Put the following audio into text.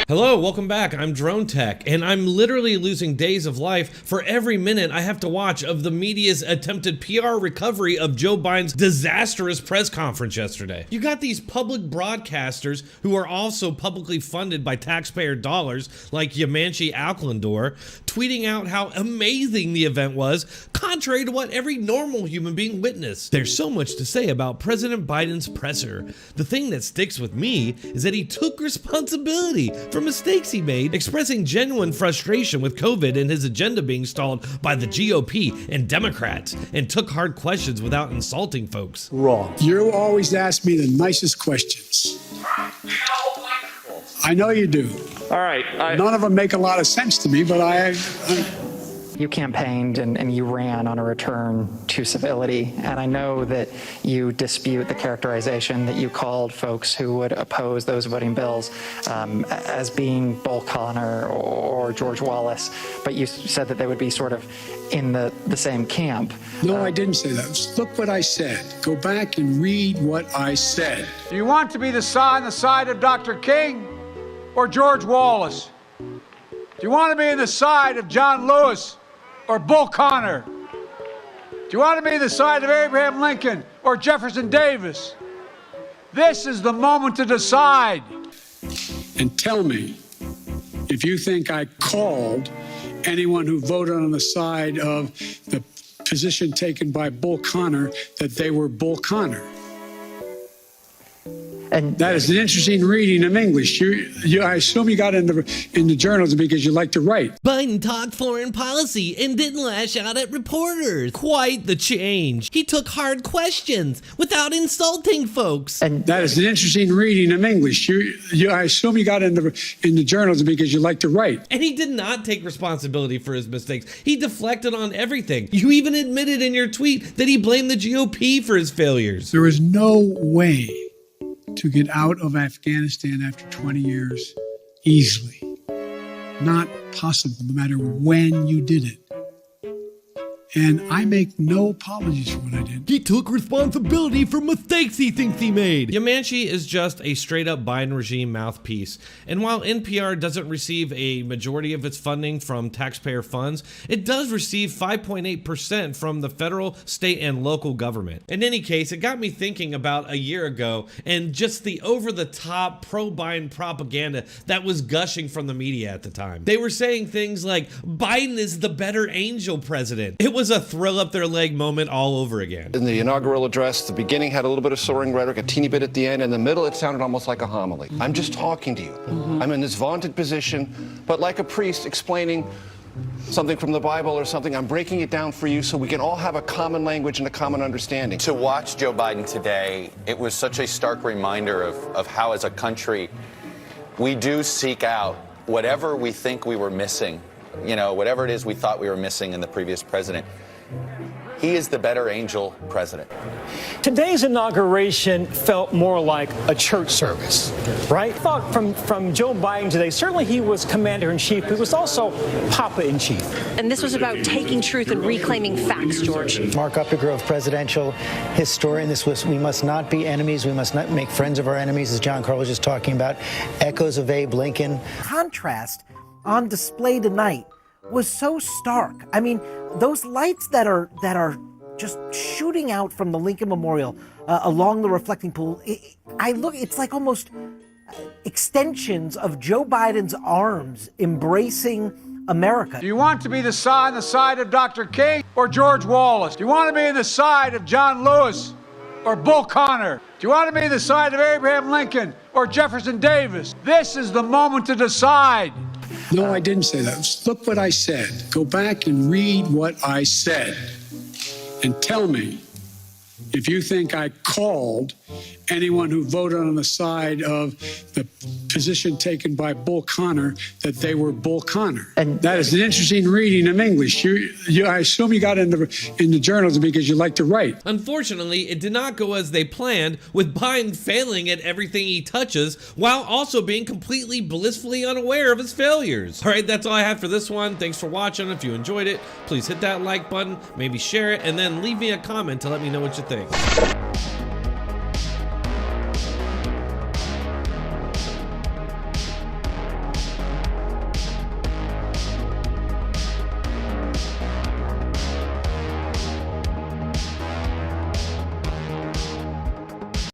Hello, welcome back. I'm Dronetek, and I'm literally losing days of life for every minute I have to watch of the media's attempted PR recovery of Joe Biden's disastrous press conference yesterday. You got these public broadcasters who are also publicly funded by taxpayer dollars, like Yamanshi Alclandor, tweeting out how amazing the event was, contrary to what every normal human being witnessed. There's so much to say about President Biden's presser. The thing that sticks with me is that he took responsibility for mistakes he made, expressing genuine frustration with COVID and his agenda being stalled by the GOP and Democrats, and took hard questions without insulting folks. Wrong. You always ask me the nicest questions. I know you do. All right. None of them make a lot of sense to me, but You campaigned and you ran on a return to civility, and I know that you dispute the characterization that you called folks who would oppose those voting bills as being Bull Connor or George Wallace, but you said that they would be sort of in the same camp. No, I didn't say that. Look what I said. Go back and read what I said. Do you want to be on the side of Dr. King or George Wallace? Do you want to be on the side of John Lewis or Bull Connor? Do you want to be the side of Abraham Lincoln or Jefferson Davis? This is the moment to decide. And tell me if you think I called anyone who voted on the side of the position taken by Bull Connor that they were Bull Connor. And that is an interesting reading of English. I assume you got in the journalism because you like to write. Biden talked foreign policy and didn't lash out at reporters. Quite the change. He took hard questions without insulting folks. And that is an interesting reading of English. I assume you got in the journalism because you like to write. And he did not take responsibility for his mistakes. He deflected on everything. You even admitted in your tweet that he blamed the GOP for his failures. There is no way to get out of Afghanistan after 20 years easily. Not possible, no matter when you did it. And I make no apologies for what I did. He took responsibility for mistakes he thinks he made. Yamanshi is just a straight up Biden regime mouthpiece. And while NPR doesn't receive a majority of its funding from taxpayer funds, it does receive 5.8% from the federal, state, and local government. In any case, it got me thinking about a year ago and just the over-the-top pro-Biden propaganda that was gushing from the media at the time. They were saying things like, Biden is the better angel president. It was a thrill up their leg moment all over again. In the inaugural address, the beginning had a little bit of soaring rhetoric, a teeny bit at the end. In the middle, it sounded almost like a homily. I'm just talking to you. I'm in this vaunted position, but like a priest explaining something from the Bible or something, I'm breaking it down for you so we can all have a common language and a common understanding. To watch Joe Biden today, it was such a stark reminder of how, as a country, we do seek out whatever we think we were missing. You know, whatever it is we thought we were missing in the previous president. He is the better angel president. Today's inauguration felt more like a church service, right? I thought from Joe Biden today, certainly he was commander-in-chief, but he was also papa-in-chief. And this was about taking truth and reclaiming facts, George. Mark Updegrove, presidential historian. We must not be enemies. We must not make friends of our enemies, as John Carl was just talking about. Echoes of Abe Lincoln. Contrast on display tonight was so stark. I mean, those lights that are just shooting out from the Lincoln Memorial along the reflecting pool, it's like almost extensions of Joe Biden's arms embracing America. Do you want to be on the side of Dr. King or George Wallace? Do you want to be on the side of John Lewis or Bull Connor? Do you want to be on the side of Abraham Lincoln or Jefferson Davis? This is the moment to decide. No, I didn't say that. Look what I said. Go back and read what I said. And tell me if you think I called anyone who voted on the side of the position taken by Bull Connor that they were Bull Connor. And that is an interesting reading of English. I assume you got in the journalism because you like to write. Unfortunately, it did not go as they planned, with Biden failing at everything he touches while also being completely blissfully unaware of his failures. All right, that's all I have for this one. Thanks for watching. If you enjoyed it, please hit that like button, maybe share it, and then leave me a comment to let me know what you think.